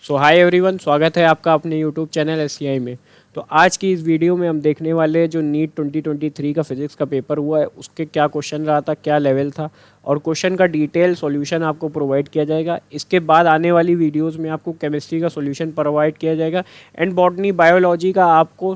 सो hi everyone, स्वागत है आपका अपने यूट्यूब चैनल एससीआई में। तो आज की इस वीडियो में हम देखने वाले हैं जो नीट 2023 का फिजिक्स का पेपर हुआ है उसके क्या क्वेश्चन रहा था, क्या लेवल था और क्वेश्चन का डिटेल सॉल्यूशन आपको प्रोवाइड किया जाएगा। इसके बाद आने वाली वीडियोस में आपको केमिस्ट्री का सॉल्यूशन प्रोवाइड किया जाएगा एंड बॉटनी बायोलॉजी का आपको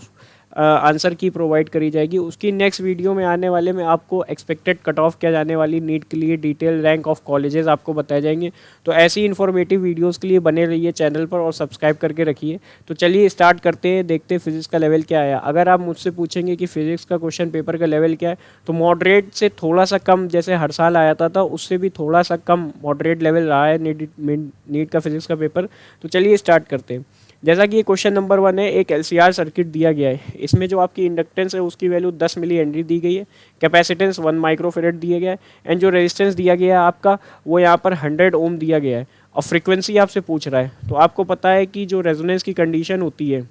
आंसर की प्रोवाइड करी जाएगी। उसकी नेक्स्ट वीडियो में आने वाले में आपको एक्सपेक्टेड कट ऑफ क्या जाने वाली नीट के लिए डिटेल रैंक ऑफ कॉलेजेस आपको बताए जाएंगे। तो ऐसी इन्फॉर्मेटिव वीडियोस के लिए बने रहिए चैनल पर और सब्सक्राइब करके रखिए। तो चलिए स्टार्ट करते हैं, देखते हैं फिजिक्स का लेवल क्या आया। अगर आप मुझसे पूछेंगे कि फिजिक्स का क्वेश्चन पेपर का लेवल क्या है, तो मॉडरेट से थोड़ा सा कम, जैसे हर साल आया था उससे भी थोड़ा सा कम मॉडरेट लेवल रहा है नीट का फिजिक्स का पेपर। तो चलिए स्टार्ट करते हैं। जैसा कि ये क्वेश्चन नंबर 1 है, एक एलसीआर सर्किट दिया गया है। इसमें जो आपकी इंडक्टेंस है उसकी वैल्यू 10 मिली हेनरी दी गई है, कैपेसिटेंस 1 माइक्रोफेरेड दिया गया है एंड जो रेजिस्टेंस दिया गया है आपका वो यहाँ पर 100 ओम दिया गया है। और फ्रीक्वेंसी आपसे पूछ रहा है, तो आपको पता है कि जो रेजोनेंस की कंडीशन होती है,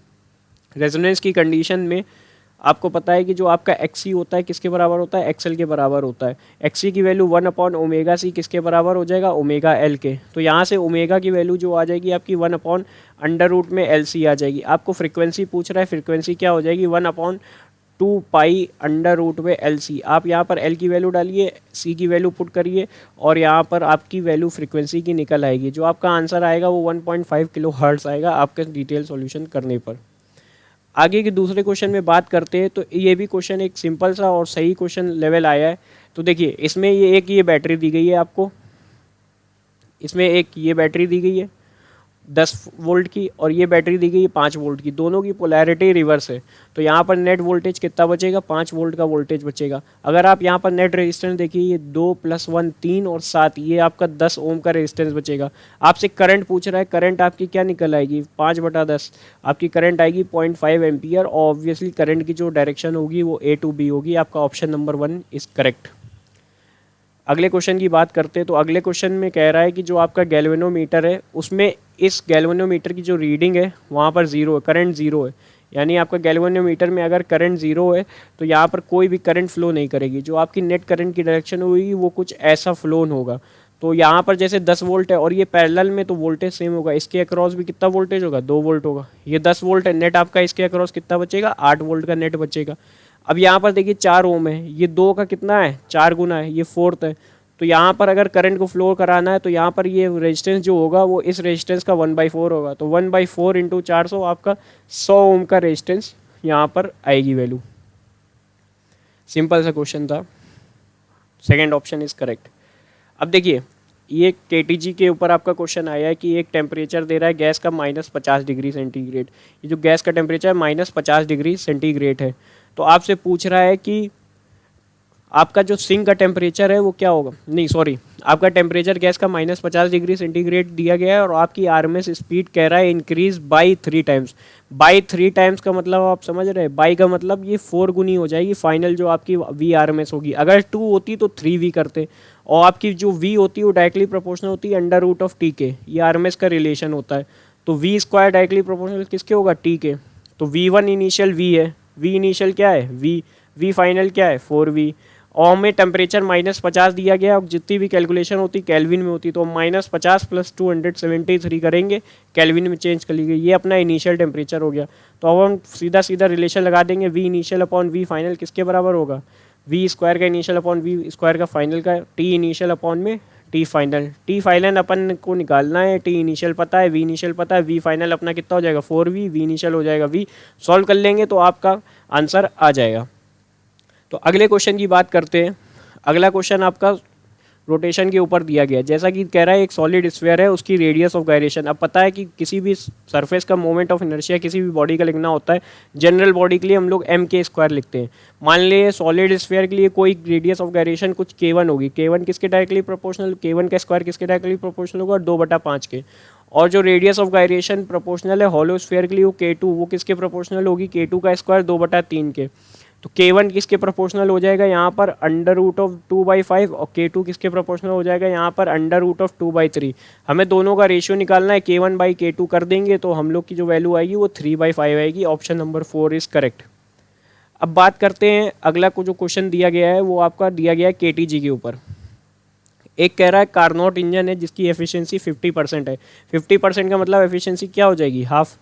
रेजोनेंस की कंडीशन में आपको पता है कि जो आपका एक्सी होता है किसके बराबर होता है, एक्सएल के बराबर होता है। एक्सी की वैल्यू 1/ओमेगा सी किसके बराबर हो जाएगा, ओमेगा एल के। तो यहाँ से ओमेगा की वैल्यू जो आ जाएगी आपकी 1/अंडर रूट में एल सी आ जाएगी। आपको फ्रीक्वेंसी पूछ रहा है, फ्रीक्वेंसी क्या हो जाएगी 1/2 पाई अंडर रूट में एल सी। आप यहाँ पर एल की वैल्यू डालिए, सी की वैल्यू पुट करिए और यहाँ पर आपकी वैल्यू फ्रीक्वेंसी की निकल आएगी। जो आपका आंसर आएगा वो 1.5 किलो हर्ट्ज आएगा आपके डिटेल सॉल्यूशन करने पर। आगे के दूसरे क्वेश्चन में बात करते हैं, तो ये भी क्वेश्चन एक सिंपल सा और सही क्वेश्चन लेवल आया है। तो देखिए इसमें ये बैटरी दी गई है आपको, इसमें एक ये बैटरी दी गई है 10 वोल्ट की और ये बैटरी दी गई है 5 वोल्ट की। दोनों की पोलैरिटी रिवर्स है। तो यहाँ पर नेट वोल्टेज कितना बचेगा, 5 वोल्ट का वोल्टेज बचेगा। अगर आप यहाँ पर नेट रेजिस्टेंस देखिए, ये 2 + 1 3 और 7, ये आपका 10 ओम का रेजिस्टेंस बचेगा। आपसे करंट पूछ रहा है, करंट आपकी क्या निकल आएगी 5/10, आपकी करंट आएगी 0.5 एम्पियर। और ऑब्वियसली करंट की जो डायरेक्शन होगी वो A to B होगी। आपका ऑप्शन नंबर 1 इज़ करेक्ट। अगले क्वेश्चन की बात करते हैं, तो अगले क्वेश्चन में कह रहा है कि जो आपका गैल्वेनोमीटर है उसमें इस गैल्वेनोमीटर की जो रीडिंग है वहाँ पर ज़ीरो है, करंट ज़ीरो है। यानी आपका गैल्वेनोमीटर में अगर करंट ज़ीरो है तो यहाँ पर कोई भी करंट फ्लो नहीं करेगी। जो आपकी नेट करंट की डायरेक्शन होगी वो कुछ ऐसा फ्लोन होगा। तो यहाँ पर जैसे 10 वोल्ट है और ये पैरेलल में, तो वोल्टेज सेम होगा। इसके अक्रॉस भी कितना वोल्टेज होगा, 2 वोल्ट होगा। ये 10 वोल्ट है, नेट आपका इसके अक्रॉस कितना बचेगा, 8 वोल्ट का नेट बचेगा। अब यहाँ पर देखिए 4 ओम है, ये 2 का कितना है, 4 गुना है, ये 4th है। तो यहाँ पर अगर करंट को फ्लो कराना है तो यहाँ पर ये रेजिस्टेंस जो होगा वो इस रेजिस्टेंस का 1/4 होगा। तो 1/4 × 400 आपका 100 ओम का रेजिस्टेंस यहाँ पर आएगी वैल्यू। सिंपल सा क्वेश्चन था, सेकेंड ऑप्शन इज करेक्ट। अब देखिए ये केटीजी के ऊपर आपका क्वेश्चन आया है कि एक टेम्परेचर दे रहा है गैस का -50 डिग्री सेंटीग्रेड। ये जो गैस का टेम्परेचर -50 डिग्री सेंटीग्रेड है, तो आपसे पूछ रहा है कि आपका जो सिंक का टेम्परेचर है वो क्या होगा, नहीं सॉरी, आपका टेम्परेचर गैस का -50 डिग्री सेंटीग्रेड दिया गया है और आपकी आरएमएस स्पीड कह रहा है increase by 3 times. By 3 times का मतलब आप समझ रहे हैं, बाई का मतलब ये 4 गुनी हो जाएगी फाइनल जो आपकी वी आरएमएस होगी। अगर 2 होती तो 3V करते, और आपकी जो वी होती है वो डायरेक्टली प्रोपोर्शनल होती है √T के। ये आरएमएस का रिलेशन होता है। तो वी स्क्वायर डायरेक्टली प्रोपोर्शनल किसके होगा, T के। तो V1 इनिशियल V है, V इनिशियल क्या है V फाइनल क्या है 4V। और हमें टेम्परेचर -50 दिया गया और जितनी भी कैलकुलेशन होती केल्विन में होती, तो -50 + 273 करेंगे, केल्विन में चेंज कर ली गई। ये अपना इनिशियल टेम्परेचर हो गया। तो अब हम सीधा सीधा रिलेशन लगा देंगे, V initial upon V final किसके बराबर होगा, V स्क्वायर का इनिशियल अपॉन V स्क्वायर का फाइनल का, T इनिशियल अपॉन में T फाइनल। T फाइनल अपन को निकालना है, T इनिशियल पता है, V इनिशियल पता है, V फाइनल अपना कितना हो जाएगा 4V, V इनिशियल हो जाएगा V। सॉल्व कर लेंगे तो आपका आंसर आ जाएगा। तो अगले क्वेश्चन की बात करते हैं। अगला क्वेश्चन आपका रोटेशन के ऊपर दिया गया है। जैसा कि कह रहा है एक सॉलिड स्फीयर है, उसकी रेडियस ऑफ गायरेशन। अब पता है कि किसी भी सरफेस का मोमेंट ऑफ इनर्शिया किसी भी बॉडी का लिखना होता है, जनरल बॉडी के लिए हम लोग m² लिखते हैं। मान लिए सॉलिड स्फीयर के लिए कोई रेडियस ऑफ गायरेशन कुछ k1 होगी। k1 किसके डायरेक्टली प्रोपोर्शनल, k1 का स्क्वायर किसके डायरेक्टली प्रोपोर्शनल होगा, 2/5 के। और जो रेडियस ऑफ गायरेशन प्रोपोर्शनल है हॉलो स्फीयर के लिए वो k2, वो किसके प्रोपोर्शनल होगी, k2 का स्क्वायर 2/3 के। तो K1 किसके प्रोपोर्शनल हो जाएगा यहाँ पर √2/5 और K2 किसके प्रोपोर्शनल हो जाएगा यहाँ पर √2/3। हमें दोनों का रेशियो निकालना है, K1/K2 कर देंगे तो हम लोग की जो वैल्यू आएगी वो 3/5 आएगी। Option number 4 is correct. अब बात करते हैं अगला को जो क्वेश्चन दिया गया है वो आपका दिया गया है KTG के ऊपर। एक कह रहा है कार्नोट इंजन है जिसकी एफिशिएंसी 50% है। 50% का मतलब एफिशिएंसी क्या हो जाएगी, हाफ।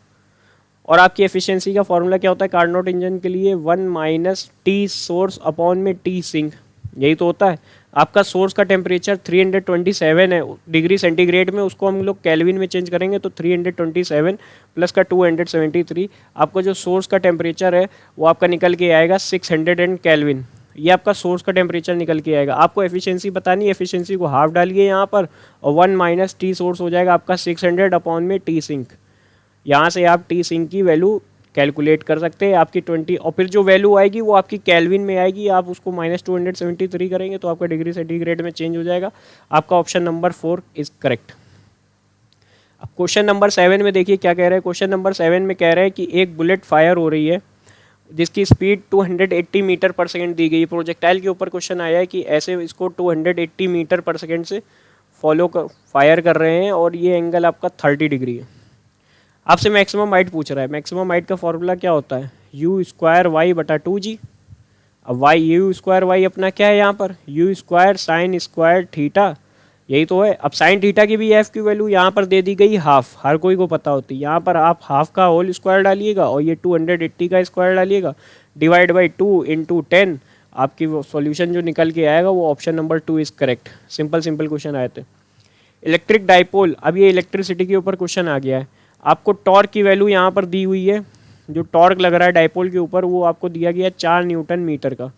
और आपकी एफिशिएंसी का फॉर्मूला क्या होता है कार्नोट इंजन के लिए, 1 माइनस टी सोर्स अपॉन में टी सिंक, यही तो होता है। आपका सोर्स का टेम्परेचर 327 है डिग्री सेंटीग्रेड में, उसको हम लोग केल्विन में चेंज करेंगे तो 327 प्लस का 273, आपका जो सोर्स का टेम्परेचर है वो आपका निकल के आएगा 600 केल्विन। ये आपका सोर्स का टेम्परेचर निकल के आएगा। आपको एफिशिएंसी बतानी है, एफिशिएंसी को हाफ डालिए यहाँ पर और 1 माइनस टी सोर्स हो जाएगा आपका 600 अपॉन में टी सिंक। यहाँ से आप टी सिंक की वैल्यू कैलकुलेट कर सकते हैं आपकी 20, और फिर जो वैल्यू आएगी वो आपकी केल्विन में आएगी। आप उसको -273 करेंगे तो आपका डिग्री सेंटीग्रेड में चेंज हो जाएगा। आपका ऑप्शन नंबर 4 इज करेक्ट। अब क्वेश्चन नंबर 7 में देखिए क्या कह रहे हैं। क्वेश्चन नंबर 7 में कह रहे हैं कि एक बुलेट फायर हो रही है जिसकी स्पीड 280 मीटर पर सेकेंड दी गई। प्रोजेक्टाइल के ऊपर क्वेश्चन आया है कि ऐसे इसको 280 मीटर पर सेकेंड से फायर कर रहे हैं और ये एंगल आपका 30 डिग्री है। आपसे मैक्सिमम हाइट पूछ रहा है। मैक्सिमम हाइट का फॉर्मूला क्या होता है, यू स्क्वायर वाई बटा 2g। अब वाई यू स्क्वायर वाई अपना क्या है यहाँ पर, you square sine square theta, यही तो है। अब साइन थीटा की भी एफ की वैल्यू यहाँ पर दे दी गई हाफ, हर कोई को पता होती है। यहाँ पर आप हाफ का होल स्क्वायर डालिएगा और ये 280 का स्क्वायर डालिएगा, डिवाइड बाई 2 इंटू 10, आपकी वो सॉल्यूशन जो निकल के आएगा वो option number 2 is correct. Simple question आए थे। इलेक्ट्रिक डाइपोल, अब ये इलेक्ट्रिसिटी के ऊपर क्वेश्चन आ गया है। आपको टॉर्क की वैल्यू यहाँ पर दी हुई है, जो टॉर्क लग रहा है डाइपोल के ऊपर वो आपको दिया गया है 4 न्यूटन मीटर का,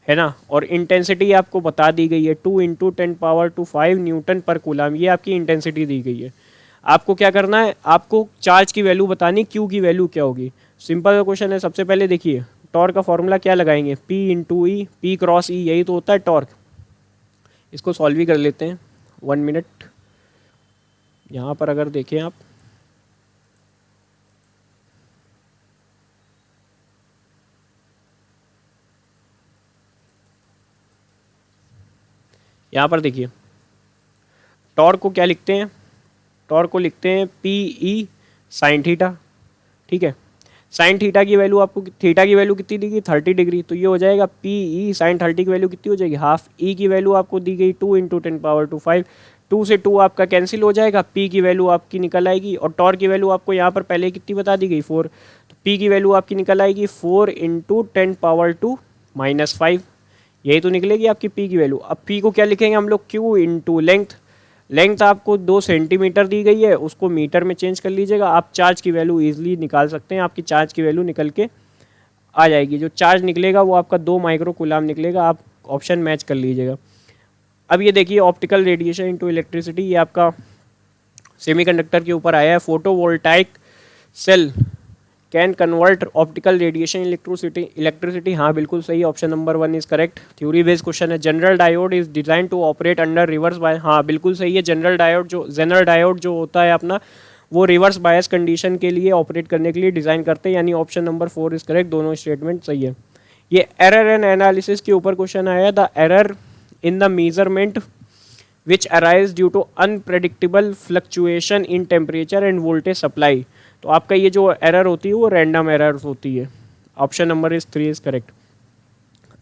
है ना। और इंटेंसिटी आपको बता दी गई है 2 इंटू 10⁵ न्यूटन पर कूलम, ये आपकी इंटेंसिटी दी गई है। आपको क्या करना है, आपको चार्ज की वैल्यू बतानी, क्यू की वैल्यू क्या होगी। सिंपल क्वेश्चन है। सबसे पहले देखिए टॉर्क का फॉर्मूला क्या लगाएंगे, पी इंटू ई, पी क्रॉस ई, यही तो होता है टॉर्क। इसको सॉल्व भी कर लेते हैं 1 मिनट। यहाँ पर अगर देखें आप, यहाँ पर देखिए टॉर्क को क्या लिखते हैं, टॉर्क को लिखते हैं पी ई साइन थीटा, ठीक है। साइन थीटा की वैल्यू आपको, थीटा की वैल्यू कितनी दी गई 30 डिग्री, तो ये हो जाएगा पी ई साइन 30 की वैल्यू कितनी हो जाएगी हाफ। ई की वैल्यू आपको दी गई 2 इंटू 10⁵, 2 से 2 आपका कैंसिल हो जाएगा, पी की वैल्यू आपकी निकल आएगी। और टॉर्क की वैल्यू आपको यहाँ पर पहले कितनी बता दी गई 4, तो पी की वैल्यू आपकी निकल आएगी 4 इंटू 10⁻²⁻5, यही तो निकलेगी आपकी पी की वैल्यू। अब पी को क्या लिखेंगे हम लोग, क्यू इंटू लेंथ। लेंथ आपको 2 सेंटीमीटर दी गई है, उसको मीटर में चेंज कर लीजिएगा। आप चार्ज की वैल्यू ईजिली निकाल सकते हैं, आपकी चार्ज की वैल्यू निकल के आ जाएगी। जो चार्ज निकलेगा वो आपका 2 माइक्रो कूलम निकलेगा। आप ऑप्शन मैच कर लीजिएगा। अब ये देखिए ऑप्टिकल रेडिएशन इनटू इलेक्ट्रिसिटी, ये आपका सेमीकंडक्टर के ऊपर आया है। Photovoltaic cell can convert optical radiation electricity, हाँ बिल्कुल सही, option number 1 is correct. Theory based question है। Zener diode is design to operate under reverse bias, हाँ बिल्कुल सही है। जनरल डायोड जो होता है अपना, वो रिवर्स बायस कंडीशन के लिए ऑपरेट करने के लिए डिज़ाइन करते हैं, यानी ऑप्शन नंबर 4 इज करेक्ट। दोनों स्टेटमेंट सही है। ये एरर एंड एनालिसिस के ऊपर क्वेश्चन आया, the error in the measurement which arise due to unpredictable fluctuation in temperature and voltage supply, तो आपका ये जो एरर होती है वो रैंडम एरर होती है। Option number is 3 is correct.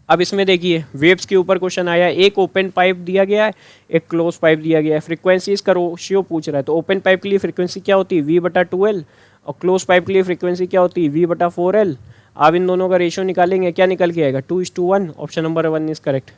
अब इसमें देखिए वेव्स के ऊपर क्वेश्चन आया, एक ओपन पाइप दिया गया है, एक क्लोज पाइप दिया गया है। फ्रीक्वेंसी इसका रेशियो पूछ रहा है, तो ओपन पाइप के लिए फ्रीक्वेंसी क्या होती है V/2L, और क्लोज पाइप के लिए फ्रीक्वेंसी क्या होती है V/4L। आप इन दोनों का रेशियो निकालेंगे, क्या निकल के आएगा 2:1। Option number 1 is correct.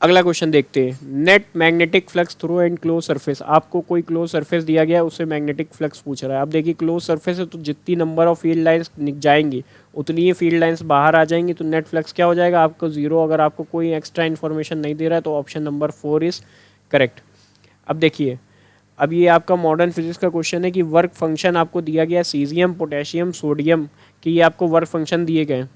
अगला क्वेश्चन देखते हैं, net magnetic flux through and close surface. आपको कोई क्लोज सरफेस दिया गया है, उससे मैग्नेटिक फ्लक्स पूछ रहा है। अब देखिए क्लोज सरफेस है तो जितनी नंबर ऑफ फील्ड लाइंस जाएंगी उतनी ही फील्ड लाइंस बाहर आ जाएंगी, तो नेट फ्लक्स क्या हो जाएगा आपको 0। अगर आपको कोई एक्स्ट्रा इन्फॉर्मेशन नहीं दे रहा है तो ऑप्शन नंबर 4 इज करेक्ट। अब देखिए, अब ये आपका मॉडर्न फिजिक्स का क्वेश्चन है कि वर्क फंक्शन आपको दिया गया सीजियम, पोटेशियम, सोडियम की, ये आपको वर्क फंक्शन दिए गए।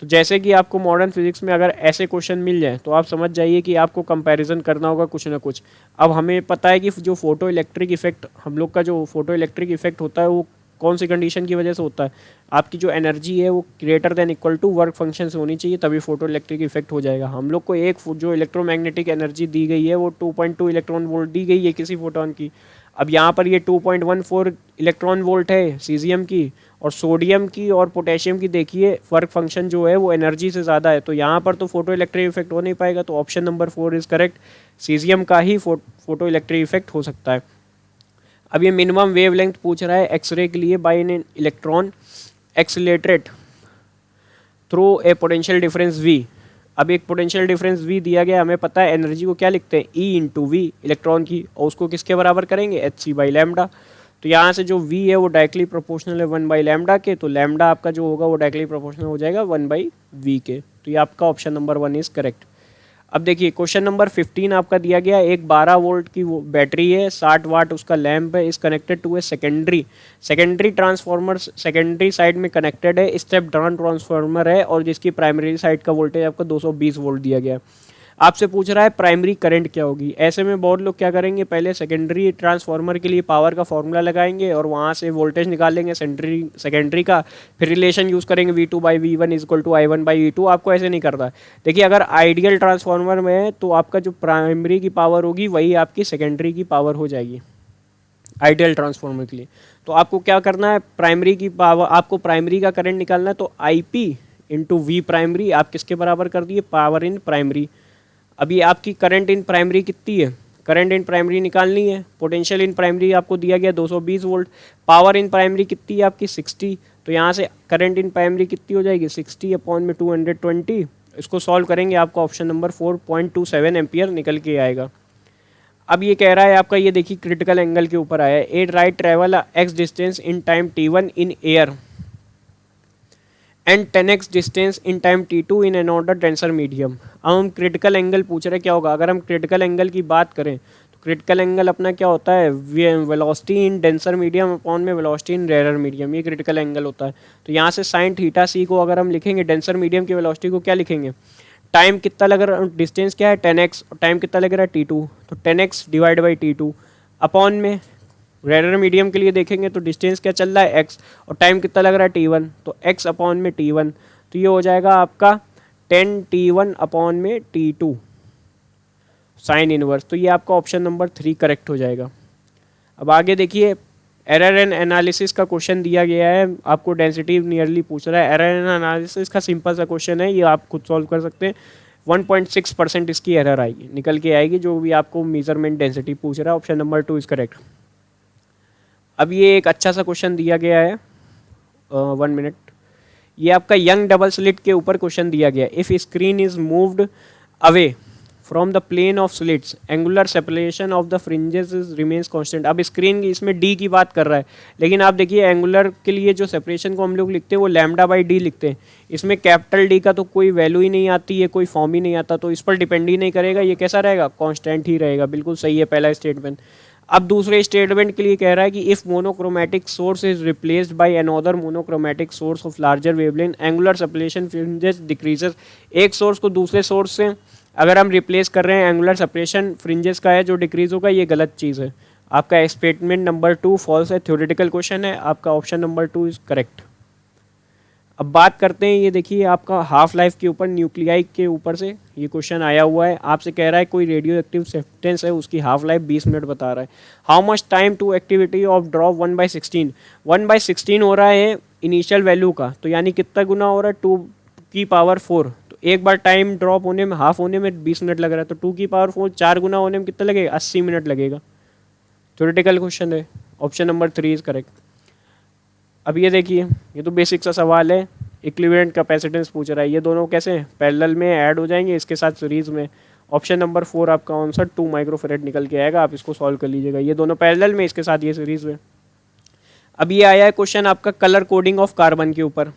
तो जैसे कि आपको मॉडर्न फिजिक्स में अगर ऐसे क्वेश्चन मिल जाए तो आप समझ जाइए कि आपको कंपैरिजन करना होगा कुछ ना कुछ। अब हमें पता है कि जो फोटो इलेक्ट्रिक इफेक्ट, हम लोग का जो फोटो इलेक्ट्रिक इफेक्ट होता है वो कौन सी कंडीशन की वजह से होता है, आपकी जो एनर्जी है वो greater than equal to work function से होनी चाहिए, तभी फोटो इलेक्ट्रिक इफेक्ट हो जाएगा। हम लोग को एक जो इलेक्ट्रोमैग्नेटिक एनर्जी दी गई है वो 2.2 इलेक्ट्रॉन वोल्ट दी गई है किसी फोटोन की। अब यहाँ पर ये 2.14 इलेक्ट्रॉन वोल्ट है सीजियम की, और सोडियम की और पोटेशियम की देखिए वर्क फंक्शन जो है वो एनर्जी से ज़्यादा है, तो यहाँ पर तो फोटो इलेक्ट्रिक इफेक्ट हो नहीं पाएगा, तो option number 4 is correct. Caesium का ही फोटो इलेक्ट्रिक इफेक्ट हो सकता है। अब ये मिनिमम वेवलेंथ पूछ रहा है एक्सरे के लिए by an electron accelerated through a potential difference V। अब एक पोटेंशियल डिफरेंस V दिया गया, हमें पता है एनर्जी को क्या लिखते हैं E इंटू वी इलेक्ट्रॉन की, और उसको किसके बराबर करेंगे hc बाई लैम्डा। तो यहाँ से जो V है वो डायरेक्टली प्रोपोर्शनल है 1 बाई लैम्डा के, तो लैम्डा आपका जो होगा वो डायरेक्टली प्रोपोर्शनल हो जाएगा 1 बाई वी के। तो ये आपका ऑप्शन नंबर 1 इज़ करेक्ट। अब देखिए क्वेश्चन नंबर 15 आपका दिया गया, एक 12 वोल्ट की बैटरी है, 60 वाट उसका लैंप है, is connected to a secondary transformer, secondary side में कनेक्टेड है, स्टेप डाउन ट्रांसफार्मर है, और जिसकी प्राइमरी साइड का वोल्टेज आपका 220 वोल्ट दिया गया। आपसे पूछ रहा है प्राइमरी करंट क्या होगी। ऐसे में बहुत लोग क्या करेंगे, पहले सेकेंडरी ट्रांसफार्मर के लिए पावर का फॉर्मूला लगाएंगे और वहाँ से वोल्टेज निकालेंगे सेकेंडरी का, फिर रिलेशन यूज़ करेंगे V2 by V1 equal to I1 by E2। आपको ऐसे नहीं करता। देखिए अगर आइडियल ट्रांसफार्मर में है तो आपका जो प्राइमरी की पावर होगी वही आपकी सेकेंडरी की पावर हो जाएगी आइडियल ट्रांसफार्मर के लिए। तो आपको क्या करना है, प्राइमरी की पावर, आपको प्राइमरी का करंट निकालना है, तो IP इंटू वी प्राइमरी आप किसके बराबर कर दिए, पावर इन प्राइमरी। अभी आपकी करंट इन प्राइमरी कितनी है, करंट इन प्राइमरी निकालनी है, पोटेंशियल इन प्राइमरी आपको दिया गया 220 वोल्ट, पावर इन प्राइमरी कितनी है आपकी 60, तो यहाँ से करंट इन प्राइमरी कितनी हो जाएगी 60 अपॉन में 220। इसको सॉल्व करेंगे आपका ऑप्शन नंबर 4.27 एम्पियर निकल के आएगा। अब ये कह रहा है आपका, ये देखिए क्रिटिकल एंगल के ऊपर आया है, a light travel x distance in time t1 in air and 10x distance in time t2 in an other denser medium. अब हम क्रिटिकल एंगल पूछ रहे क्या होगा। अगर हम क्रिटिकल एंगल की बात करें तो क्रिटिकल एंगल अपना क्या होता है, velocity in denser medium upon में वेलोसिटी इन रेयर मीडियम, ये क्रिटिकल एंगल होता है। तो यहाँ से साइन थीटा सी को अगर हम लिखेंगे, डेंसर मीडियम की वेलोसिटी को क्या लिखेंगे, टाइम कितना लग रहा है, डिस्टेंस क्या है 10x, और टाइम कितना लग रहा है t2, तो 10x divide by t2 upon में रेयर मीडियम के लिए देखेंगे तो डिस्टेंस क्या चल रहा है x, और टाइम कितना लग रहा है t1, तो x अपॉन में t1, तो ये हो जाएगा आपका 10t1 अपॉन में t2 साइन इनवर्स। तो ये आपका ऑप्शन नंबर 3 करेक्ट हो जाएगा। अब आगे देखिए, एरर एंड एनालिसिस का क्वेश्चन दिया गया है, आपको डेंसिटी नियरली पूछ रहा है। एरर एंड एनालिसिस का सिंपल सा क्वेश्चन है, ये आप खुद सॉल्व कर सकते हैं। 1.6% इसकी एरर आएगी, निकल के आएगी, जो भी आपको मेजरमेंट डेंसिटी पूछ रहा है। Option number 2 is correct. अब ये एक अच्छा सा क्वेश्चन दिया गया है, 1 मिनट, ये आपका यंग डबल स्लिट के ऊपर क्वेश्चन दिया गया है। If screen is moved away from the plane of slits angular separation of the fringes remains constant. अब स्क्रीन की इसमें डी की बात कर रहा है, लेकिन आप देखिए एंगुलर के लिए जो सेपरेशन को हम लोग लिखते हैं वो लैम्डा बाई डी लिखते हैं। इसमें कैपिटल डी का तो कोई वैल्यू ही नहीं आती है, कोई फॉर्म ही नहीं आता, तो इस पर डिपेंड ही नहीं करेगा, ये कैसा रहेगा, कांस्टेंट ही रहेगा। बिल्कुल सही है पहला स्टेटमेंट। अब दूसरे स्टेटमेंट के लिए कह रहा है कि if monochromatic source is replaced by another monochromatic source of larger wavelength angular separation fringes decreases. एक सोर्स को दूसरे सोर्स से अगर हम रिप्लेस कर रहे हैं, एंगुलर सेपरेशन फ्रिंजेस का है जो डिक्रीज होगा, ये गलत चीज़ है। आपका स्टेटमेंट नंबर 2 फॉल्स है, थ्योरेटिकल क्वेश्चन है, आपका ऑप्शन नंबर 2 इज करेक्ट। अब बात करते हैं, ये देखिए आपका हाफ लाइफ के ऊपर, न्यूक्लियाई के ऊपर से ये क्वेश्चन आया हुआ है। आपसे कह रहा है कोई रेडियो एक्टिव सब्सटेंस है, उसकी हाफ लाइफ 20 मिनट बता रहा है। How much time to activity of drop 1/16, 1/16 हो रहा है इनिशियल वैल्यू का, तो यानी कितना गुना हो रहा है 2 की पावर 4। तो एक बार टाइम ड्रॉप होने में, हाफ होने में 20 मिनट लग रहा है, तो 2 की पावर 4 4 गुना होने में कितना लगेगा, 80 मिनट लगेगा। थ्योरेटिकल क्वेश्चन है, ऑप्शन नंबर 3 इज करेक्ट। अब ये देखिए, ये तो बेसिक सा सवाल है, इक्विवेलेंट कैपेसिटेंस पूछ रहा है, ये दोनों कैसे पैरेलल में ऐड हो जाएंगे इसके साथ सीरीज में। ऑप्शन नंबर 4 आपका आंसर 2 माइक्रोफेरेड निकल के आएगा, आप इसको सॉल्व कर लीजिएगा। ये दोनों पैरेलल में, इसके साथ ये सीरीज में। अब ये आया है क्वेश्चन आपका कलर कोडिंग ऑफ कार्बन के ऊपर।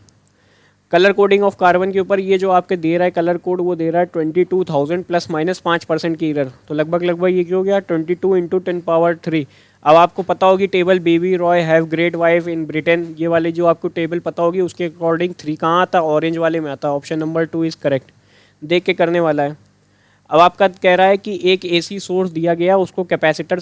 कलर कोडिंग ऑफ कार्बन के ऊपर ये जो आपके दे रहा है कलर कोड, वो दे रहा है 22,000 ±5% की एरर, तो लगभग ये क्या हो गया 22 × 10⁻3। अब आपको पता होगी table baby Roy have great wife in Britain, ये वाली जो आपको टेबल पता होगी उसके अकॉर्डिंग 3 कहाँ आता, ऑरेंज वाले में आता। ऑप्शन नंबर 2 इज़ करेक्ट, देख के करने वाला है। अब आपका कह रहा है कि एक AC सोर्स दिया गया, उसको कैपेसिटर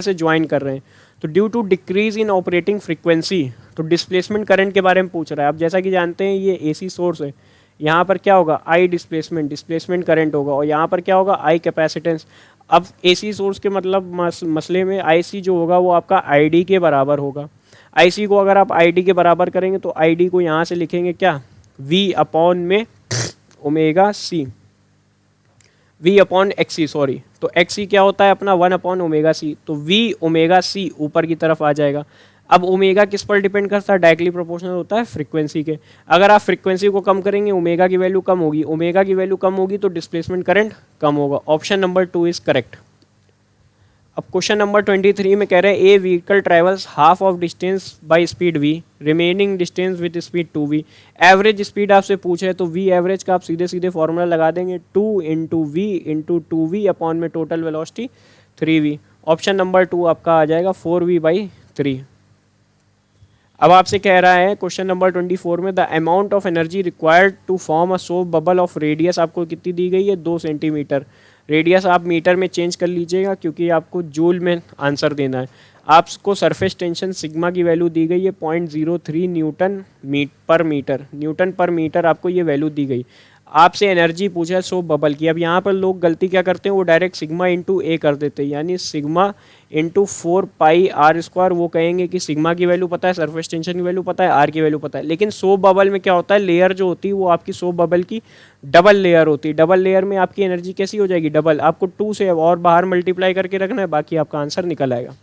से ज्वाइन कर रहे हैं, तो due to decrease in operating frequency, तो डिस्प्लेसमेंट करंट के बारे में पूछ रहा है। अब जैसा कि जानते हैं ये AC सोर्स है, यहाँ पर क्या होगा I डिस्प्लेसमेंट करंट होगा, और यहाँ पर क्या होगा I कैपेसिटेंस। अब AC सोर्स के मतलब मसले में IC जो होगा वो आपका ID के बराबर होगा। IC को अगर आप ID के बराबर करेंगे तो ID को यहाँ से लिखेंगे क्या, V अपॉन में omega C, V upon XC sorry, तो XC क्या होता है अपना 1 अपॉन ओमेगा सी, तो V ओमेगा सी ऊपर की तरफ आ जाएगा। अब ओमेगा किस पर डिपेंड करता है, डायरेक्टली प्रोपोर्शनल होता है फ्रीक्वेंसी के। अगर आप फ्रीक्वेंसी को कम करेंगे ओमेगा की वैल्यू कम होगी, ओमेगा की वैल्यू कम होगी तो डिस्प्लेसमेंट करंट कम होगा। Option number 2 is correct. अब क्वेश्चन नंबर 23 में कह रहे हैं a vehicle travels half of distance by speed v, remaining distance with speed 2v। Average speed आपसे पूछे तो v एवरेज का आप सीधे सीधे फॉर्मूला लगा देंगे 2 into V into 2v upon में total velocity 3v। Option number 2 आपका आ जाएगा 4v/3। अब आपसे कह रहा है क्वेश्चन नंबर 24 में the amount of energy required to form a soap bubble of radius आपको कितनी दी गई है, 2 सेंटीमीटर। रेडियस आप मीटर में चेंज कर लीजिएगा क्योंकि आपको जूल में आंसर देना है। आपको सरफेस टेंशन सिग्मा की वैल्यू दी गई है 0.03 न्यूटन पर मीटर, न्यूटन पर मीटर आपको ये वैल्यू दी गई। आपसे एनर्जी पूछा है सोप बबल की। अब यहाँ पर लोग गलती क्या करते हैं, वो डायरेक्ट सिग्मा इंटू ए कर देते हैं, यानी सिग्मा इंटू 4πr²। वो कहेंगे कि सिग्मा की वैल्यू पता है, सरफेस टेंशन की वैल्यू पता है, आर की वैल्यू पता है, लेकिन सोप बबल में क्या होता है, लेयर जो होती है वो आपकी सोप बबल की डबल लेयर होती है। डबल लेयर में आपकी एनर्जी कैसी हो जाएगी, डबल। आपको 2 से और बाहर मल्टीप्लाई करके रखना है, बाकी आपका आंसर निकल आएगा।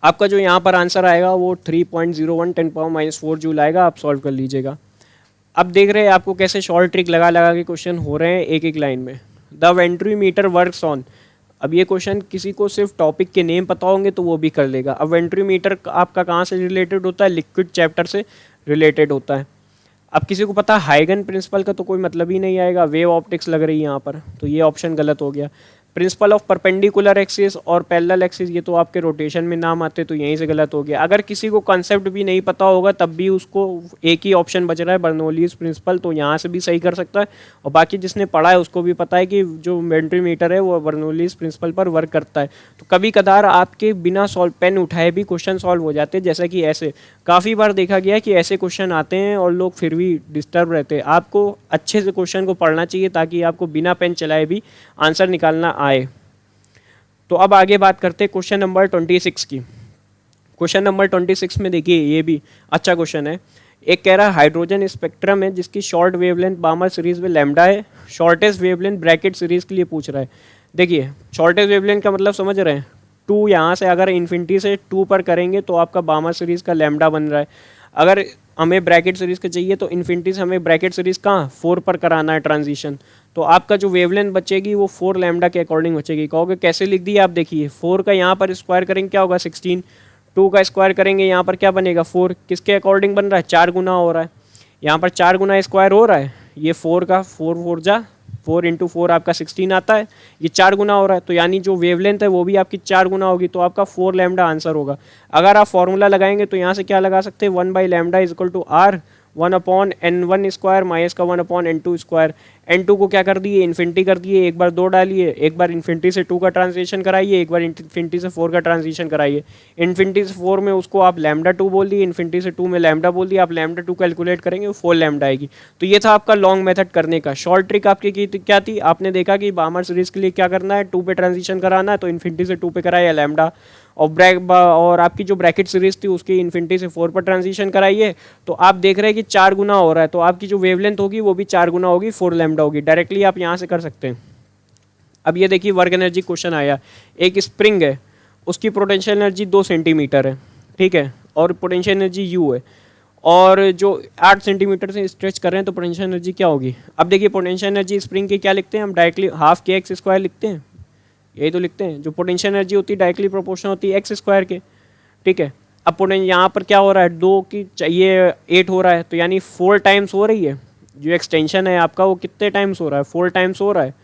आपका जो यहाँ पर आंसर आएगा वो 3.01 10⁻⁻⁴ जूल आएगा। आप सॉल्व कर लीजिएगा। अब देख रहे हैं आपको कैसे शॉर्ट ट्रिक लगा लगा के क्वेश्चन हो रहे हैं एक एक लाइन में। The venturimeter works on. अब ये क्वेश्चन किसी को सिर्फ टॉपिक के नेम पता होंगे तो वो भी कर लेगा। अब वेंट्रीमीटर आपका कहाँ से रिलेटेड होता है, लिक्विड चैप्टर से रिलेटेड होता है। अब किसी को पता है हाइगन प्रिंसिपल का तो कोई मतलब ही नहीं आएगा, वेव ऑप्टिक्स लग रही है यहाँ पर, तो ये ऑप्शन गलत हो गया। प्रिंसिपल ऑफ परपेंडिकुलर एक्सिस और पैरेलल एक्सिस ये तो आपके रोटेशन में नाम आते, तो यहीं से गलत हो गया। अगर किसी को कॉन्सेप्ट भी नहीं पता होगा तब भी उसको एक ही ऑप्शन बच रहा है, बर्नौलीज प्रिंसिपल, तो यहाँ से भी सही कर सकता है। और बाकी जिसने पढ़ा है उसको भी पता है कि जो वेंट्रीमीटर है वो बर्नौलीज प्रिंसिपल पर वर्क करता है। तो कभी कदार आपके बिना सॉल्व पेन उठाए भी क्वेश्चन सॉल्व हो जाते हैं, जैसा कि ऐसे काफ़ी बार देखा गया है कि ऐसे क्वेश्चन आते हैं और लोग फिर भी डिस्टर्ब रहते हैं। आपको अच्छे से क्वेश्चन को पढ़ना चाहिए ताकि आपको बिना पेन चलाए भी आंसर निकालना आए। तो अब आगे बात करते हैं क्वेश्चन नंबर 26 की। क्वेश्चन नंबर 26 में देखिए ये भी अच्छा क्वेश्चन है। एक कह रहा है हाइड्रोजन स्पेक्ट्रम है जिसकी शॉर्ट वेवलेंथ बामर सीरीज में लैम्डा है, शॉर्टेस्ट वेवलेंथ ब्रैकेट सीरीज के लिए पूछ रहा है। देखिए शॉर्टेस्ट वेवलेंथ का मतलब समझ रहे हैं, 2 यहाँ से अगर इन्फिनिटी से 2 पर करेंगे तो आपका बामर सीरीज का लैम्डा बन रहा है। अगर हमें ब्रैकेट सीरीज का चाहिए तो इन्फिनिटी से हमें ब्रैकेट सीरीज कहाँ 4 पर कराना है ट्रांजिशन, तो आपका जो वेवलेंथ बचेगी वो 4 लैम्डा के अकॉर्डिंग बचेगी। कहोगे कैसे लिख दिया, आप देखिए 4 का यहाँ पर स्क्वायर करेंगे क्या होगा 16, 2 का स्क्वायर करेंगे यहाँ पर क्या बनेगा 4, किसके अकॉर्डिंग बन रहा है 4 गुना हो रहा है, यहाँ पर 4 गुना स्क्वायर हो रहा है, ये 4 का 4 4 जा 4 इंटू 4 आपका 16 आता है, ये 4 गुना हो रहा है, तो यानी जो वेवलेंथ है वो भी आपकी 4 गुना होगी, तो आपका 4 लैम्डा आंसर होगा। अगर आप फॉर्मूला लगाएंगे तो यहाँ से क्या लगा सकते हैं 1/λ is equal to R 1/n1 square minus का 1/n2 स्क्वायर। n2 को क्या कर दिए इन्फिनिटी कर दिए, एक बार 2 डालिए, एक बार इन्फिनिटी से 2 का ट्रांजिशन कराइए, एक बार इन्फिनिटी से 4 का ट्रांजिशन कराइए। इन्फिनिटी से 4 में उसको आप λ2 बोल दिए, इन्फिनिटी से 2 में लैम्डा बोल दिया, आप λ2 कैलकुलेट करेंगे वो 4 लैम्डा आएगी। तो ये था आपका लॉन्ग मेथड करने का। शॉर्ट ट्रिक आपकी क्या थी, आपने देखा कि बामर सीरीज के लिए क्या करना है 2 पे ट्रांजिशन कराना है, तो इन्फिनिटी से 2 पे कराया लैम्डा, और आपकी जो ब्रैकेट सीरीज थी उसकी इन्फिनिटी से 4 पर ट्रांजिशन कराइए, तो आप देख रहे हैं कि 4 गुना हो रहा है, तो आपकी जो वेवलेंथ होगी वो भी 4 गुना होगी, 4 लैम्डा होगी। डायरेक्टली आप यहाँ से कर सकते हैं। अब ये देखिए वर्क एनर्जी क्वेश्चन आया, एक स्प्रिंग है उसकी पोटेंशियल एनर्जी 2 सेंटीमीटर है, ठीक है, और पोटेंशियल एनर्जी यू है, और जो 8 सेंटीमीटर से स्ट्रेच कर रहे हैं तो पोटेंशियल एनर्जी क्या होगी। अब देखिए पोटेंशियल एनर्जी स्प्रिंग की क्या लिखते हैं हम, डायरेक्टली हाफ kx² लिखते हैं, यही तो लिखते हैं। जो पोटेंशियल एनर्जी होती है डायरेक्टली प्रोपोर्शनल होती है x² के, ठीक है। अब पोटेंशियल यहाँ पर क्या हो रहा है 2 की चाहिए 8 हो रहा है, तो यानी 4 टाइम्स हो रही है, जो एक्सटेंशन है आपका वो कितने टाइम्स हो रहा है 4 टाइम्स हो रहा है।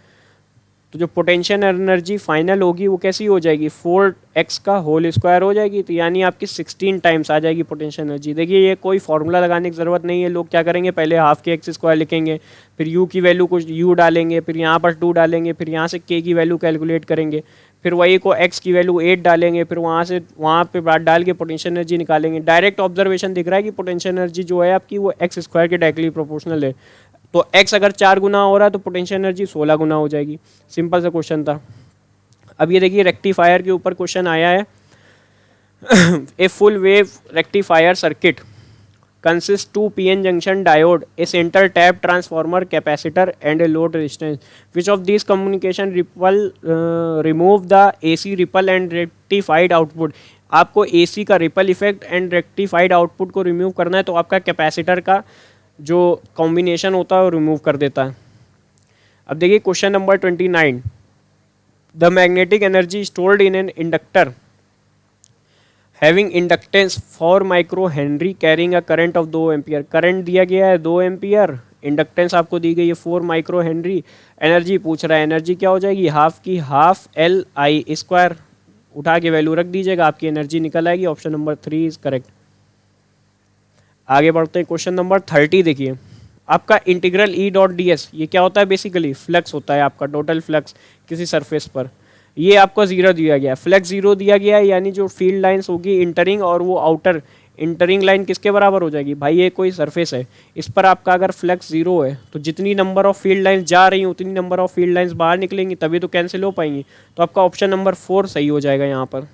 तो जो पोटेंशियल एनर्जी फाइनल होगी वो कैसी हो जाएगी 4x का होल स्क्वायर हो जाएगी, तो यानी आपकी 16 टाइम्स आ जाएगी पोटेंशियल एनर्जी। देखिए ये कोई फॉर्मूला लगाने की ज़रूरत नहीं है, लोग क्या करेंगे पहले हाफ kx² लिखेंगे, फिर u की वैल्यू कुछ u डालेंगे, फिर यहाँ पर 2 डालेंगे, फिर यहाँ से k की वैल्यू कैलकुलेट करेंगे, फिर वही को x की वैल्यू 8 डालेंगे, फिर वहाँ से वहाँ पे बात डाल के पोटेंशियल एनर्जी निकालेंगे। डायरेक्ट ऑब्जर्वेशन दिख रहा है कि पोटेंशियल एनर्जी जो है आपकी वो x² के डायरेक्टली प्रोपोर्शनल है, तो x अगर 4 गुना हो रहा है तो पोटेंशियल एनर्जी 16 गुना हो जाएगी। सिंपल सा क्वेश्चन था। अब ये देखिए रेक्टिफायर के ऊपर क्वेश्चन आया है। A full wave rectifier circuit consists two PN junction diode, a center tap transformer, capacitor, and a load resistance. Which of these communication remove the AC ripple and rectified output? आपको AC का ripple effect and rectified output को remove करना है, तो आपका capacitor का जो combination होता है वो रिमूव कर देता है। अब देखिए question number 29, the magnetic energy stored in an inductor having inductance 4 micro Henry carrying a current of 2 ampere. Current दिया गया है 2 एम्पियर, इंडक्टेंस आपको दी गई है 4 माइक्रो हेनरी, एनर्जी पूछ रहा है, एनर्जी क्या हो जाएगी, हाफ की हाफ एल आई स्क्वायर, उठा के वैल्यू रख दीजिएगा, आपकी एनर्जी निकल आएगी। Option number 3 is correct. आगे बढ़ते हैं क्वेश्चन नंबर 30। देखिए आपका integral E dot D S, ये क्या होता है, बेसिकली फ्लक्स होता है आपका, टोटल फ्लक्स किसी सरफेस पर। ये आपको जीरो दिया गया है, फ्लक्स जीरो दिया गया है, यानी जो फील्ड लाइंस होगी इंटरिंग और वो आउटर इंटरिंग लाइन किसके बराबर हो जाएगी भाई, ये कोई सरफेस है, इस पर आपका अगर फ्लक्स जीरो है तो जितनी नंबर ऑफ फील्ड लाइंस जा रही हैं उतनी नंबर ऑफ फील्ड लाइंस बाहर निकलेंगी, तभी तो कैंसिल हो पाएंगी। तो आपका ऑप्शन नंबर 4 सही हो जाएगा यहाँ पर।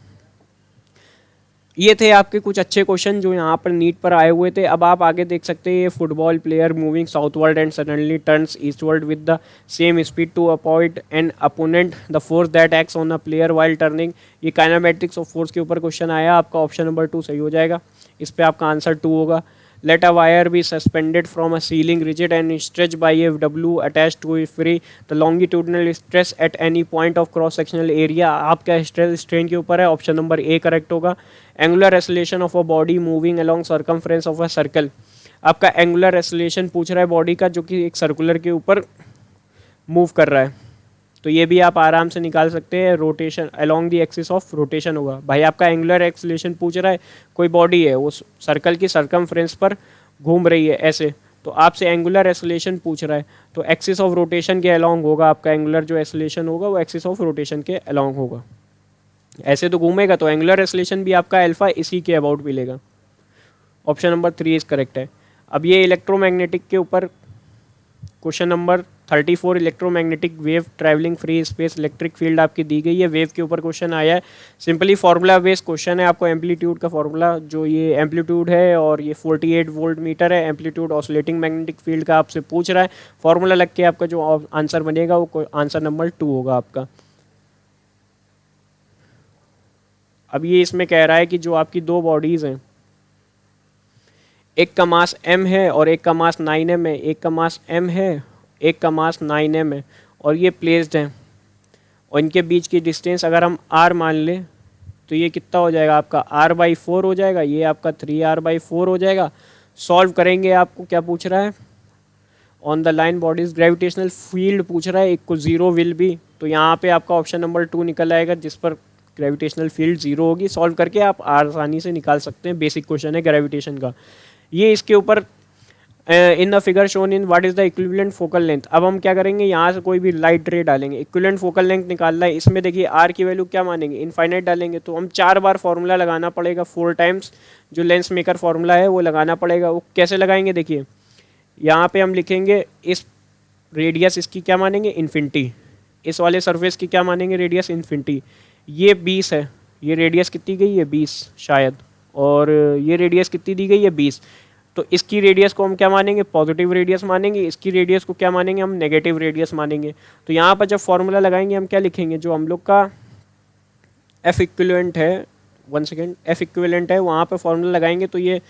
ये थे आपके कुछ अच्छे क्वेश्चन जो यहाँ पर नीट पर आए हुए थे। अब आप आगे देख सकते हैं, ये football player moving southward and suddenly turns eastward with the same speed to appoint an opponent, the force that acts on a player while turning. ये काइनेमेटिक्स ऑफ फोर्स के ऊपर क्वेश्चन आया, आपका ऑप्शन नंबर 2 सही हो जाएगा। इस पर आपका आंसर 2 होगा। Let a wire be suspended from a ceiling rigid and stretched by a W attached to it free. The longitudinal stress at any point of cross sectional area, आपका stress strain के ऊपर है, option number A correct होगा। Angular acceleration of a body moving along circumference of a circle, आपका angular acceleration पूछ रहा है body का जो कि एक सर्कुलर के ऊपर मूव कर रहा है, तो ये भी आप आराम से निकाल सकते हैं, rotation along the axis of rotation होगा। भाई आपका एंगुलर एक्सेलरेशन पूछ रहा है, कोई बॉडी है वो सर्कल की सर्कमफ्रेंस पर घूम रही है ऐसे, तो आपसे एंगुलर एक्सेलरेशन पूछ रहा है, तो एक्सिस ऑफ रोटेशन के अलोंग होगा, आपका एंगुलर जो एक्सेलरेशन होगा वो एक्सिस ऑफ रोटेशन के अलोंग होगा। ऐसे तो घूमेगा तो एंगुलर एक्सेलरेशन भी आपका अल्फा इसी के अबाउट मिलेगा। ऑप्शन नंबर 3 इज करेक्ट है। अब ये इलेक्ट्रोमैग्नेटिक के ऊपर question number 34, electromagnetic wave travelling free space electric field आपकी दी गई है, वेव के ऊपर क्वेश्चन आया है। सिंपली फार्मूला बेस्ड क्वेश्चन है, आपको एम्पलीट्यूड का फार्मूला, जो ये एम्पलीट्यूड है और ये 48 वोल्ट मीटर है, एम्पलीट्यूड ऑसिलेटिंग मैग्नेटिक फील्ड का आपसे पूछ रहा है, फार्मूला लग के आपका जो आंसर बनेगा वो आंसर नंबर 2 होगा आपका। अब ये इसमें कह रहा है कि जो आपकी दो बॉडीज़ हैं, एक का मास m है और एक का मास 9m है, एक का मास m है एक का मास 9m है, और ये प्लेस्ड हैं, और इनके बीच की डिस्टेंस अगर हम r मान लें तो ये कितना हो जाएगा आपका r/4 हो जाएगा, ये आपका 3r/4 हो जाएगा। सॉल्व करेंगे, आपको क्या पूछ रहा है, on the line bodies gravitational field पूछ रहा है, इक्वल 0 विल बी, तो यहाँ पे आपका ऑप्शन नंबर 2 निकल आएगा जिस पर ग्रेविटेशनल फील्ड 0 होगी। सॉल्व करके आप आसानी से निकाल सकते हैं, बेसिक क्वेश्चन है ग्रेविटेशन का। ये इसके ऊपर in the figure shown in what is the equivalent focal length. अब हम क्या करेंगे, यहाँ से कोई भी लाइट रे डालेंगे, इक्विवेलेंट फोकल लेंथ निकालना है। इसमें देखिए आर की वैल्यू क्या मानेंगे, इनफाइनाइट डालेंगे, तो हम 4 बार फॉर्मूला लगाना पड़ेगा, 4 टाइम्स जो लेंस मेकर फॉर्मूला है वो लगाना पड़ेगा। वो कैसे लगाएंगे, देखिए यहाँ पे हम लिखेंगे इस रेडियस इसकी क्या मानेंगे, इन्फिनिटी, इस वाले सरफेस की क्या मानेंगे, रेडियस इन्फिनिटी। ये 20 है, ये रेडियस कितनी गई है 20 शायद, और ये रेडियस कितनी दी गई है 20, तो इसकी रेडियस को हम क्या मानेंगे, पॉजिटिव रेडियस मानेंगे, इसकी रेडियस को क्या मानेंगे, हम नेगेटिव रेडियस मानेंगे। तो यहाँ पर जब फॉर्मूला लगाएंगे हम क्या लिखेंगे, जो हम लोग का एफ इक्विवेलेंट है, 1 सेकेंड, एफ इक्विवेलेंट है, वहाँ पर फॉर्मूला लगाएंगे तो ये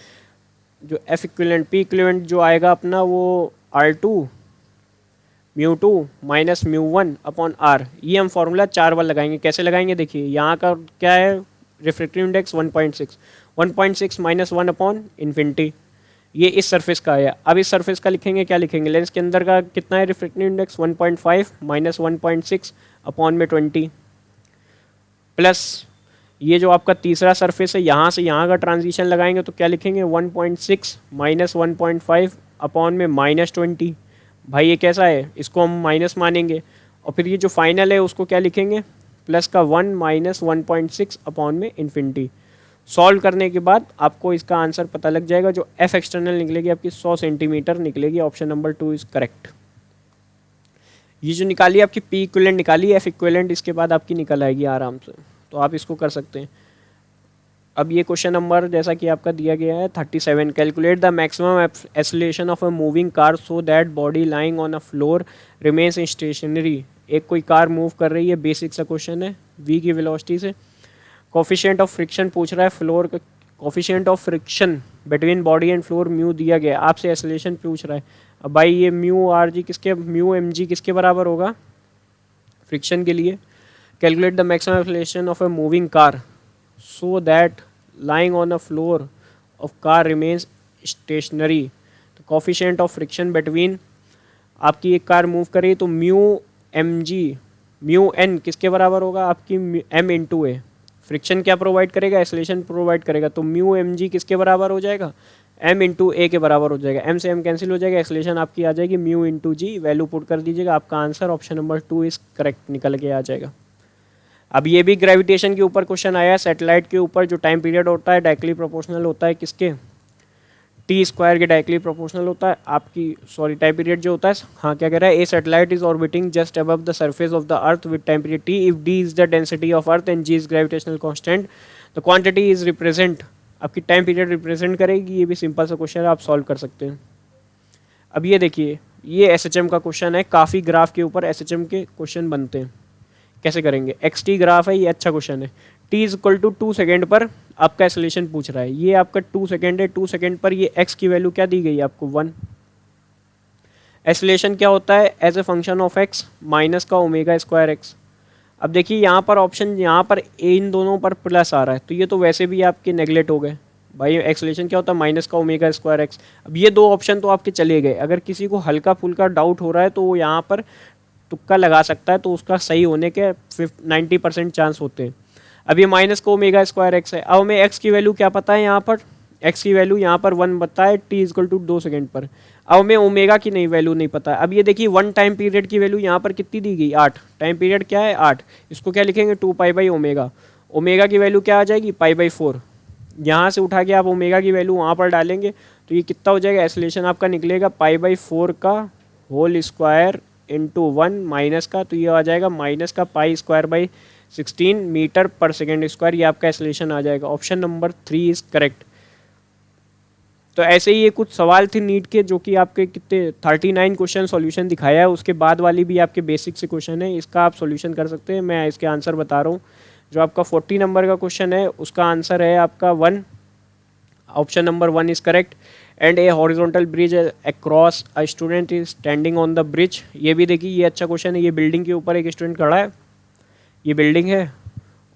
जो एफ इक्विवेलेंट पी इक्विवेलेंट जो आएगा अपना वो R2 μ2 माइनस μ1 अपॉन आर, ये हम फॉर्मूला 4 बार लगाएंगे। कैसे लगाएंगे, देखिए यहाँ का क्या है, refractive index 1.6 minus 1 upon infinity, ये इस सरफेस का है। अब इस सरफेस का लिखेंगे, क्या लिखेंगे, लेंस के अंदर का कितना है रिफ्रैक्टिव इंडेक्स 1.5 माइनस 1.6 अपॉन में 20, प्लस ये जो आपका तीसरा सरफेस है यहाँ से यहाँ का ट्रांजिशन लगाएंगे तो क्या लिखेंगे 1.6 माइनस 1.5 अपॉन में माइनस 20। भाई ये कैसा है, इसको हम माइनस मानेंगे, और फिर ये जो फाइनल है उसको क्या लिखेंगे, प्लस का 1 माइनस 1.6 अपॉन में इन्फिनिटी। सॉल्व करने के बाद आपको इसका आंसर पता लग जाएगा, जो एफ एक्सटर्नल निकलेगी आपकी 100 सेंटीमीटर निकलेगी। Option number 2 is correct. ये जो निकाली आपकी पी इक्विवेलेंट निकाली, एफ इक्विवेलेंट इसके बाद आपकी निकल आएगी आराम से, तो आप इसको कर सकते हैं। अब ये क्वेश्चन नंबर जैसा कि आपका दिया गया है 37, calculate the maximum acceleration of a moving car so that body lying on a floor remains stationary. एक कोई कार मूव कर रही है, बेसिक सा क्वेश्चन है, वी की वेलोसिटी से। कोफिशिएंट ऑफ फ्रिक्शन पूछ रहा है फ्लोर का, coefficient of friction between body and floor mu दिया गया, आपसे एक्सेलरेशन पूछ रहा है। अब भाई ये म्यू आर जी किसके, म्यू एम जी किसके बराबर होगा, फ्रिक्शन के लिए। Calculate the maximum acceleration of a moving car so that lying on a floor of car remains stationary. तो कोफिशिएंट ऑफ फ्रिक्शन बिटवीन, आपकी एक कार मूव कर रही है तो mu m g, mu N किसके बराबर होगा, आपकी एम इंटू ए। फ्रिक्शन क्या प्रोवाइड करेगा, एक्सेलरेशन प्रोवाइड करेगा, तो म्यू एम जी किसके बराबर हो जाएगा, एम इंटू ए के बराबर हो जाएगा। एम से एम कैंसिल हो जाएगा, एक्सेलरेशन आपकी आ जाएगी म्यू इंटू जी, वैल्यू पुट कर दीजिएगा, आपका आंसर ऑप्शन नंबर 2 इस करेक्ट निकल के आ जाएगा। अब ये भी ग्रेविटेशन के ऊपर क्वेश्चन आया है, सैटेलाइट के ऊपर जो टाइम पीरियड होता है डायरेक्टली प्रोपोर्शनल होता है किसके, टी स्क्वायर के डायरेक्टली प्रोपोर्शनल होता है आपकी, सॉरी टाइम पीरियड जो होता है, हाँ क्या कह रहा है, a satellite is orbiting just above the surface of the earth with time period T if D is the density of earth and G is gravitational constant the quantity is represent, आपकी time period represent करेगी। ये भी simple सा question है, आप solve कर सकते हैं। अब ये देखिए, ये एसएचएम का क्वेश्चन है, काफ़ी ग्राफ के ऊपर एसएचएम के क्वेश्चन बनते हैं, कैसे करेंगे, एक्स टी ग्राफ है, ये अच्छा क्वेश्चन है। T is equal to 2 second पर आपका एक्सेलरेशन पूछ रहा है, ये आपका 2 सेकेंड है, 2 सेकेंड पर ये एक्स की वैल्यू क्या दी गई है आपको 1। एक्सेलरेशन क्या होता है, as a function of x minus का ओमेगा स्क्वायर एक्स। अब देखिए यहाँ पर ऑप्शन, यहाँ पर इन दोनों पर प्लस आ रहा है, तो ये तो वैसे भी आपके नेगलेक्ट हो गए भाई। एक्सेलरेशन क्या होता है, माइनस का ओमेगा स्क्वायर एक्स। अब ये दो ऑप्शन तो आपके चले गए, अगर किसी को हल्का फुल्का डाउट हो रहा है तो वो यहाँ पर तुक्का लगा सकता है, तो उसका सही होने के 90% चांस होते हैं। अब ये माइनस को ओमेगा स्क्वायर एक्स है, अब हमें एक्स की वैल्यू क्या पता है, यहाँ पर एक्स की वैल्यू यहाँ पर 1 पता है, टी इजक्वल टू 2 सेकेंड पर। अब हमें ओमेगा की नहीं वैल्यू नहीं पता है। अब ये देखिए 1 टाइम पीरियड की वैल्यू यहाँ पर कितनी दी गई, 8, टाइम पीरियड क्या है 8, इसको क्या लिखेंगे 2 पाई बाई ओमेगा, ओमेगा की वैल्यू क्या आ जाएगी पाई बाई 4। यहाँ से उठा के आप ओमेगा की वैल्यू वहाँ पर डालेंगे तो ये कितना हो जाएगा, एक्सेलरेशन आपका निकलेगा पाई बाई 4 का होल स्क्वायर इंटू 1 माइनस का, तो ये आ जाएगा माइनस का पाई स्क्वायर बाई 16 मीटर पर सेकेंड स्क्वायर, ये आपका एक्सेलरेशन आ जाएगा। Option number 3 is correct. तो ऐसे ही ये कुछ सवाल थे नीट के, जो कि आपके कितने 39 क्वेश्चन सॉल्यूशन दिखाया है, उसके बाद वाली भी आपके बेसिक से क्वेश्चन है, इसका आप सॉल्यूशन कर सकते हैं। मैं इसके आंसर बता रहा हूँ। जो आपका 40 नंबर का क्वेश्चन है उसका आंसर है आपका 1, option number 1 is correct. And A horizontal bridge across a student is standing on the bridge, ये भी देखिए ये अच्छा क्वेश्चन है। ये बिल्डिंग के ऊपर एक स्टूडेंट खड़ा है, ये बिल्डिंग है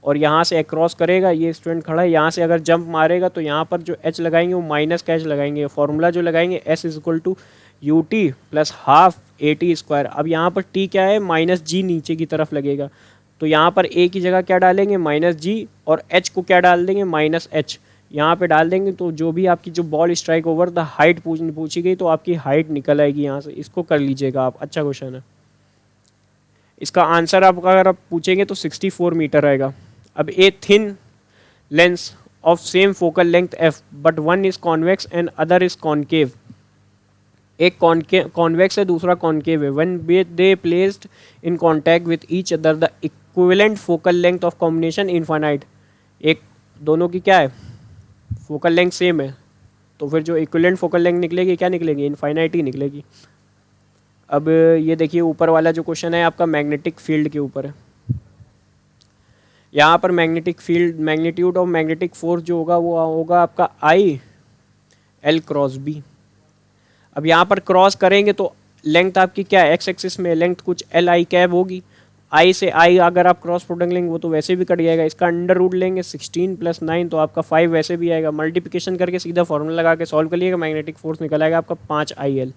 और यहाँ से अक्रॉस करेगा, ये स्टूडेंट खड़ा है, यहाँ से अगर जंप मारेगा तो यहाँ पर जो एच लगाएंगे वो माइनस का एच लगाएंगे, फॉर्मूला जो लगाएंगे S is equal to u t plus half a t square. अब यहाँ पर टी क्या है, माइनस जी नीचे की तरफ लगेगा, तो यहाँ पर ए की जगह क्या डालेंगे माइनस जी, और एच को क्या डाल देंगे माइनस एच, यहाँ पे डाल देंगे। तो जो भी आपकी जो ball strike over the height पूछी गई तो आपकी हाइट निकल आएगी यहाँ से, इसको कर लीजिएगा आप, अच्छा क्वेश्चन है। इसका आंसर आप अगर आप पूछेंगे तो 64 मीटर आएगा। अब a thin lens of same focal length F but one is convex and other is concave, एक कॉन्वेक्स है दूसरा कॉन्केव है, when they placed in contact with each other the equivalent focal length of combination infinite. एक दोनों की क्या है, focal length same है, तो फिर जो इक्विवेलेंट फोकल लेंथ निकलेगी क्या निकलेगी, इनफाइनाइट ही निकलेगी। अब ये देखिए ऊपर वाला जो क्वेश्चन है आपका मैग्नेटिक फील्ड के ऊपर है। यहाँ पर magnetic field, magnitude of magnetic force जो होगा वो होगा आपका आई एल क्रॉस बी। अब यहाँ पर क्रॉस करेंगे तो लेंथ आपकी क्या है, एक्स एक्सिस में लेंथ कुछ एल आई कैब होगी, आई से आई अगर आप क्रॉस प्रोडक्ट लेंगे वो तो वैसे भी कट जाएगा, इसका अंडर रूट लेंगे 16 + 9 तो आपका 5 वैसे भी आएगा, मल्टीप्लिकेशन करके सीधा फॉर्मूला लगा के सॉल्व कर लिएगा, मैग्नेटिक फोर्स निकल आएगा आपका 5 आई एल।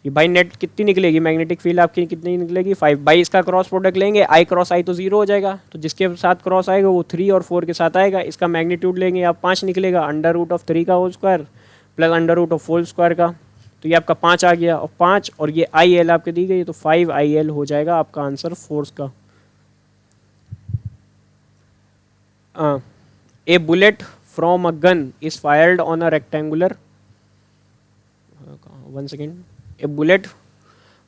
ये भाई नेट कितनी निकलेगी, मैग्नेटिक फील्ड आपकी कितनी निकलेगी 5 बाई, इसका क्रॉस प्रोडक्ट लेंगे आई क्रॉस आई तो 0 हो जाएगा, तो जिसके साथ क्रॉस आएगा वो 3 और 4 के साथ आएगा, इसका मैग्नीट्यूड लेंगे आप 5 निकलेगा, अंडर रूट ऑफ 3 का whole square plus under root of whole square का, तो ये आपका 5 आ गया, और 5 और ये आई एल आपके दी गई तो 5 आई एल हो जाएगा आपका आंसर फोर्स का। A bullet from a gun is fired on a rectangular, 1 second, a bullet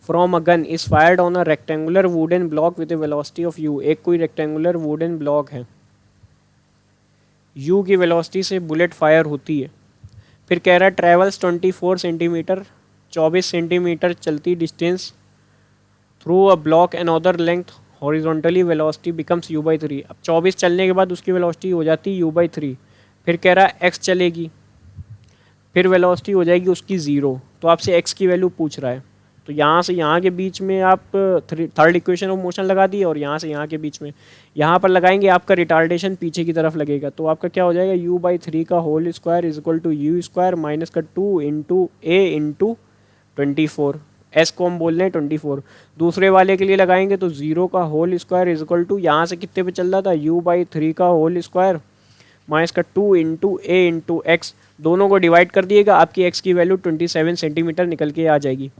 from a gun is fired on a rectangular wooden block with a velocity of u. एक कोई rectangular wooden block है, u की velocity से bullet fire होती है। फिर कह रहा है ट्रेवल्स 24 सेंटीमीटर, 24 सेंटीमीटर चलती distance through a block and other length horizontally, velocity becomes u by 3। अब 24 चलने के बाद उसकी वेलोसिटी हो जाती है u by 3। फिर कह रहा है x चलेगी, फिर वेलोसिटी हो जाएगी उसकी 0। तो आपसे x की वैल्यू पूछ रहा है, तो यहाँ से यहाँ के बीच में आप थर्ड इक्वेशन ऑफ मोशन लगा दिए और यहाँ से यहाँ के बीच में यहाँ पर लगाएंगे, आपका रिटार्डेशन पीछे की तरफ लगेगा। तो आपका क्या हो जाएगा, u by 3 का whole square is equal to u square minus का 2 इंटू ए इंटू 24। एस को हम बोल रहे हैं 24। दूसरे वाले के लिए लगाएंगे तो 0 का whole square is equal to यहाँ से कितने पे चल रहा था, u by 3 का होल स्क्वायर माइनस का 2 इंटू ए इंटू एक्स। दोनों को डिवाइड कर दिएगा, आपकी एक्स की वैल्यू 27 सेंटीमीटर निकल के आ जाएगी।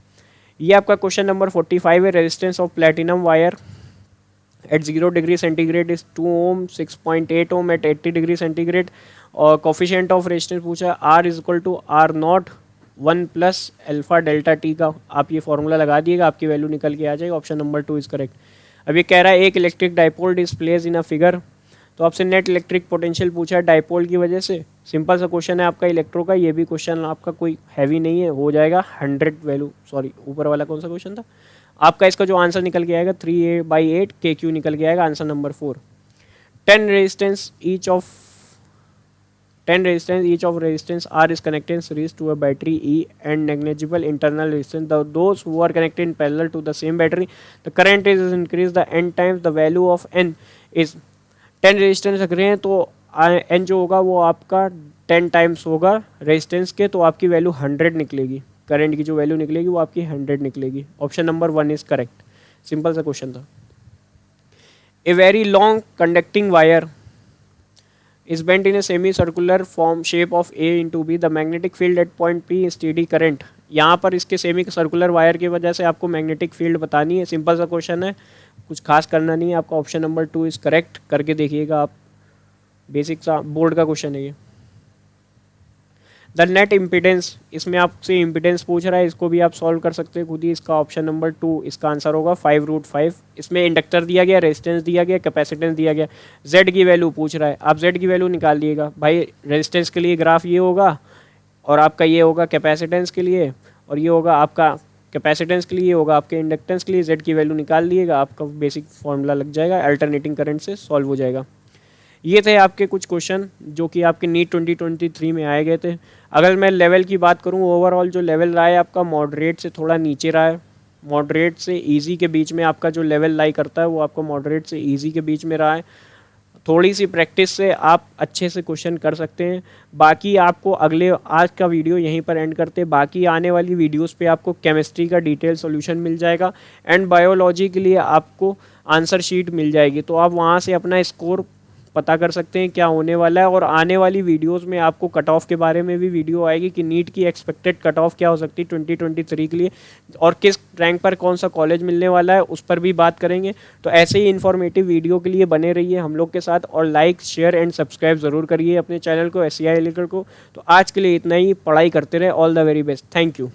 ये आपका क्वेश्चन नंबर 45 है। Resistance of platinum wire at 0 degree centigrade is 2 ohm, 6.8 ohm at 80 degree centigrade. और कोफिशिएंट ऑफ रेजिस्टेंस पूछा R is equal to R not 1 plus alpha delta T का आप ये फॉर्मूला लगा दिएगा, आपकी वैल्यू निकल के आ जाएगी। Option number 2 is correct. अब ये कह रहा है एक electric dipole displays in a figure, तो आपसे नेट इलेक्ट्रिक पोटेंशियल पूछा है डाइपोल की वजह से। सिंपल सा क्वेश्चन है आपका इलेक्ट्रो का, ये भी क्वेश्चन आपका कोई हैवी नहीं है, हो जाएगा 100 वैल्यू। सॉरी, ऊपर वाला कौन सा क्वेश्चन था आपका, इसका जो आंसर निकल के आएगा 3a/8 KQ निकल के आएगा, answer number 4। 10 resistance each of resistance R is connected series to a battery E and negligible internal resistance. Those who are connected in parallel to the same battery, the current is increased the n times the value of n is 10 resistance रख रहे हैं तो n जो होगा वो आपका 10 times होगा resistance के, तो आपकी वैल्यू 100 निकलेगी। करंट की जो वैल्यू निकलेगी वो आपकी 100 निकलेगी। Option number 1 is correct. Simple सा क्वेश्चन था। A very long conducting wire is bent in a semi-circular form shape of A into B. The magnetic field at point P is steady current. यहाँ पर इसके semi circular wire की वजह से आपको magnetic field बतानी है। सिंपल सा क्वेश्चन है, कुछ खास करना नहीं है आपका। ऑप्शन नंबर 2 इज करेक्ट, करके देखिएगा आप, बेसिक सा बोर्ड का क्वेश्चन है ये। द नेट इम्पिडेंस, इसमें आपसे इम्पिडेंस पूछ रहा है, इसको भी आप सॉल्व कर सकते हैं खुद ही। इसका ऑप्शन नंबर 2 इसका आंसर होगा 5√5। इसमें इंडक्टर दिया गया, रेजिस्टेंस दिया गया, कैपेसिटेंस दिया गया, जेड की वैल्यू पूछ रहा है, आप जेड की वैल्यू निकाल दिएगा भाई। रेजिस्टेंस के लिए ग्राफ ये होगा और आपका ये होगा कैपेसिटेंस के लिए, और ये होगा आपका कैपेसिटेंस के लिए, ये होगा आपके इंडक्टेंस के लिए। जेड की वैल्यू निकाल दिएगा, आपका बेसिक फॉर्मूला लग जाएगा, अल्टरनेटिंग करंट से सॉल्व हो जाएगा। ये थे आपके कुछ क्वेश्चन जो कि आपके नीट 2023 में आए गए थे। अगर मैं लेवल की बात करूं, ओवरऑल जो लेवल रहा है आपका मॉडरेट से थोड़ा नीचे रहा है। मॉडरेट से इजी के बीच में आपका जो लेवल लाई करता है वो आपका मॉडरेट से इजी के बीच में रहा है। थोड़ी सी प्रैक्टिस से आप अच्छे से क्वेश्चन कर सकते हैं। बाकी आपको अगले, आज का वीडियो यहीं पर एंड करते हैं। बाकी आने वाली वीडियोस पे आपको केमिस्ट्री का डिटेल सॉल्यूशन मिल जाएगा एंड बायोलॉजी के लिए आपको आंसर शीट मिल जाएगी, तो आप वहाँ से अपना स्कोर पता कर सकते हैं क्या होने वाला है। और आने वाली वीडियोस में आपको कट ऑफ के बारे में भी वीडियो आएगी कि नीट की एक्सपेक्टेड कट ऑफ क्या हो सकती है 2023 के लिए, और किस रैंक पर कौन सा कॉलेज मिलने वाला है उस पर भी बात करेंगे। तो ऐसे ही इन्फॉर्मेटिव वीडियो के लिए बने रहिए हम लोग के साथ, और लाइक शेयर एंड सब्सक्राइब ज़रूर करिए अपने चैनल को, SCI एलिकर को। तो आज के लिए इतना ही, पढ़ाई करते रहे। All the very best, thank you.